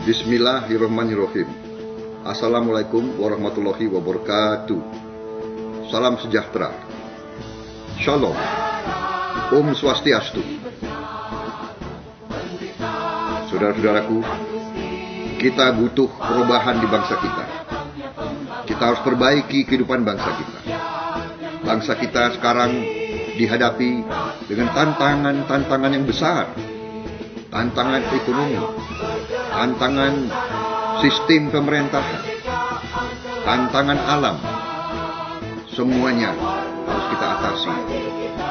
Bismillahirrahmanirrahim. Assalamualaikum warahmatullahi wabarakatuh. Salam sejahtera. Shalom. Om Swastiastu. Saudara-saudaraku, kita butuh perubahan di bangsa kita. Kita harus perbaiki kehidupan bangsa kita. Bangsa kita sekarang dihadapi dengan tantangan yang besar. Tantangan ekonomi, tantangan sistem pemerintahan, tantangan alam. Semuanya harus kita atasi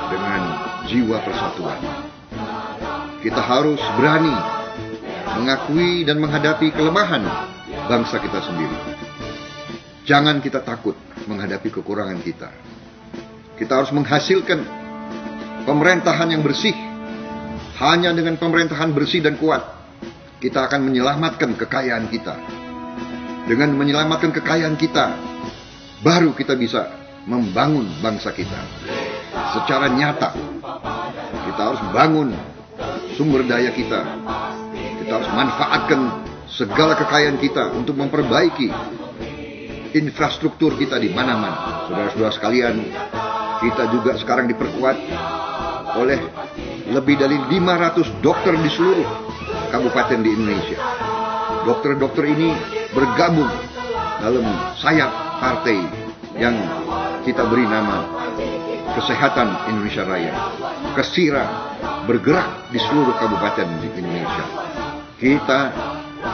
dengan jiwa persatuan. Kita harus berani mengakui dan menghadapi kelemahan bangsa kita sendiri. Jangan kita takut menghadapi kekurangan kita. Kita harus menghasilkan pemerintahan yang bersih. Hanya dengan pemerintahan bersih dan kuat, kita akan menyelamatkan kekayaan kita. Dengan menyelamatkan kekayaan kita, baru kita bisa membangun bangsa kita secara nyata. Kita harus bangun sumber daya kita. Kita harus manfaatkan segala kekayaan kita untuk memperbaiki infrastruktur kita di mana-mana. Saudara-saudara sekalian, kita juga sekarang diperkuat oleh lebih dari 500 dokter di seluruh kabupaten di Indonesia. Dokter-dokter ini bergabung dalam sayap partai yang kita beri nama Kesehatan Indonesia Raya. Kesira bergerak di seluruh kabupaten di Indonesia. Kita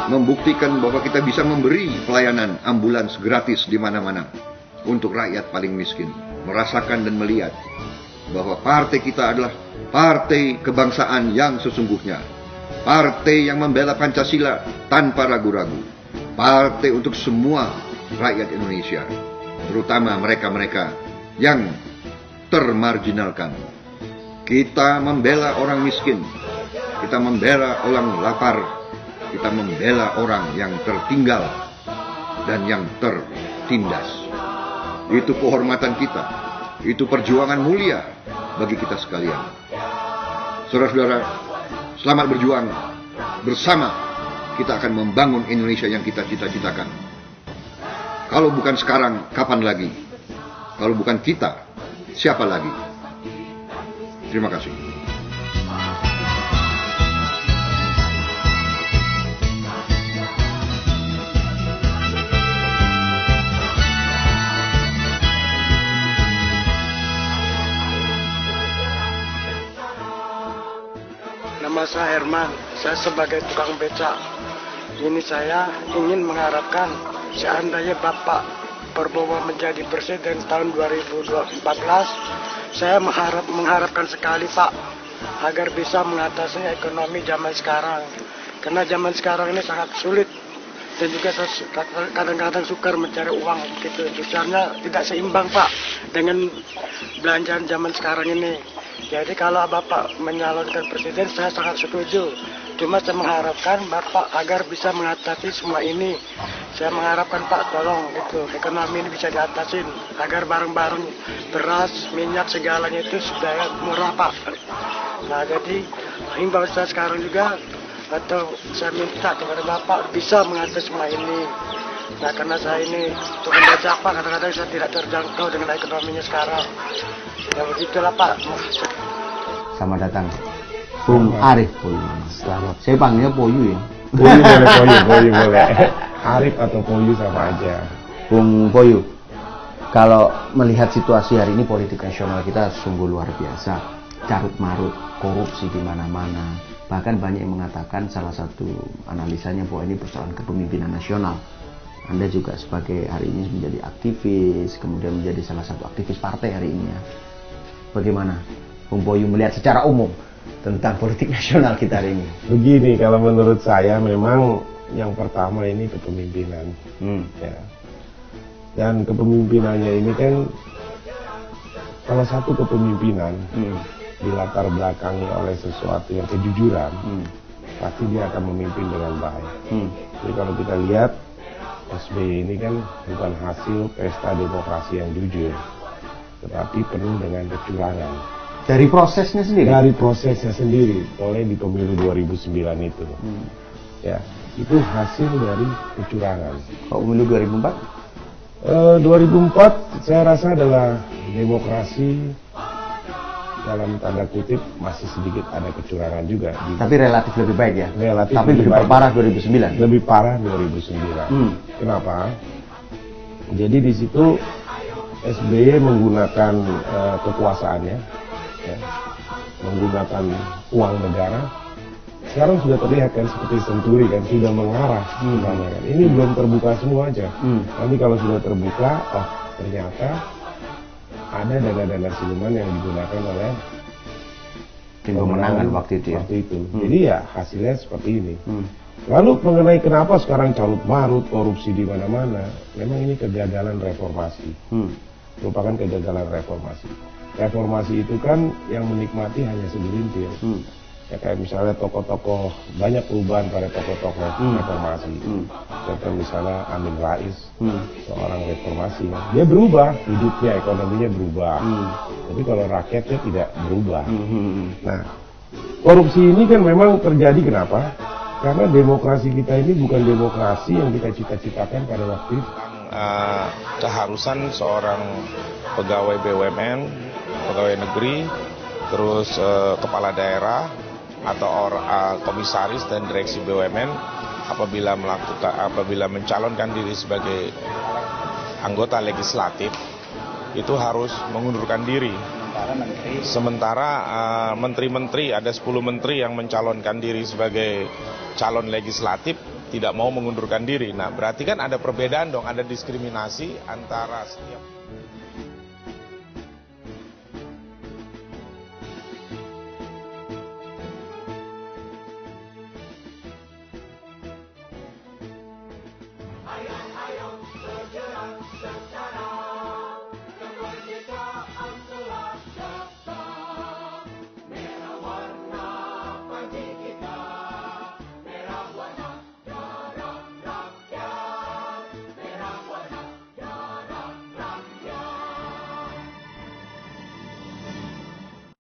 membuktikan bahwa kita bisa memberi pelayanan ambulans gratis di mana-mana untuk rakyat paling miskin. Merasakan dan melihat bahwa partai kita adalah partai kebangsaan yang sesungguhnya. Partai yang membela Pancasila tanpa ragu-ragu. Partai untuk semua rakyat Indonesia, terutama mereka-mereka yang termarginalkan. Kita membela orang miskin. Kita membela orang lapar. Kita membela orang yang tertinggal dan yang tertindas. Itu kehormatan kita. Itu perjuangan mulia bagi kita sekalian. Saudara-saudara, selamat berjuang. Bersama kita akan membangun Indonesia yang kita cita-citakan. Kalau bukan sekarang, kapan lagi? Kalau bukan kita, siapa lagi? Terima kasih. Nama saya Herman, saya sebagai tukang becak. Ini saya ingin mengharapkan seandainya Bapak Prabowo menjadi presiden tahun 2014, saya mengharapkan sekali Pak, agar bisa mengatasi ekonomi zaman sekarang. Karena zaman sekarang ini sangat sulit dan juga kadang-kadang sukar mencari uang gitu. Misalnya tidak seimbang Pak dengan belanjaan zaman sekarang ini. Jadi kalau Bapak menyalonkan presiden, saya sangat setuju. Cuma saya mengharapkan Bapak agar bisa mengatasi semua ini. Saya mengharapkan Pak tolong gitu, ekonomi ini bisa diatasin. Agar barang-barang beras, minyak, segalanya itu sudah murah Pak. Nah jadi himbauan saya sekarang juga, atau saya minta kepada Bapak bisa mengatasi semua ini. Nah karena saya ini tukang becak Pak, kadang-kadang saya tidak terjangkau dengan ekonominya sekarang. Ya begitulah Pak. Selamat datang Bung Arif Poyu. Selamat. Saya panggilnya Poyu ya. Poyu boleh. Arif atau Poyu sama aja. Bung Poyu, kalau melihat situasi hari ini politik nasional kita sungguh luar biasa. Carut marut, korupsi di mana-mana. Bahkan banyak yang mengatakan salah satu analisanya bahwa ini persoalan kepemimpinan nasional. Anda juga sebagai hari ini menjadi aktivis, kemudian menjadi salah satu aktivis partai hari ini ya. Bagaimana Bung Poyu melihat secara umum tentang politik nasional kita hari ini? Begini, kalau menurut saya memang yang pertama ini kepemimpinan. Ya. Dan kepemimpinannya ini kan salah satu kepemimpinan dilatar belakangi oleh sesuatu yang kejujuran, pasti dia akan memimpin dengan baik. Jadi kalau kita lihat SBY ini kan bukan hasil pesta demokrasi yang jujur, tetapi penuh dengan kecurangan. Dari prosesnya sendiri? Dari prosesnya sendiri, mulai di pemilu 2009 itu. Ya, itu hasil dari kecurangan. Kalau pemilu 2004? 2004 saya rasa adalah demokrasi dalam tanda kutip masih sedikit ada kecurangan juga. Tapi relatif lebih baik ya? Relatif tapi lebih parah 2009? Lebih parah 2009. Kenapa? Jadi di situ SBY menggunakan kekuasaannya, ya, menggunakan uang negara. Sekarang sudah terlihat kan seperti Senturi kan sudah mengarah kan. Ini belum terbuka semua aja. Nanti kalau sudah terbuka, oh ternyata ada dana-dana siluman yang digunakan oleh tim pemenangan waktu itu. Jadi ya hasilnya seperti ini. Lalu mengenai kenapa sekarang carut marut korupsi di mana-mana, memang ini kegagalan reformasi. Merupakan kegagalan reformasi. Reformasi itu kan yang menikmati hanya segelintir. Ya kayak misalnya tokoh-tokoh, banyak perubahan pada tokoh-tokoh reformasi. Contoh misalnya Amin Rais, seorang reformasi. Dia berubah, hidupnya, ekonominya berubah. Tapi kalau rakyatnya tidak berubah. Nah, korupsi ini kan memang terjadi kenapa? Karena demokrasi kita ini bukan demokrasi yang kita cita-citakan pada waktu itu. Keharusan seorang pegawai BUMN, pegawai negeri, terus kepala daerah atau komisaris dan direksi BUMN apabila mencalonkan diri sebagai anggota legislatif itu harus mengundurkan diri. Sementara menteri-menteri, ada 10 menteri yang mencalonkan diri sebagai calon legislatif tidak mau mengundurkan diri. Nah, berarti kan ada perbedaan dong, ada diskriminasi antara setiap. Ayo, sejarah secara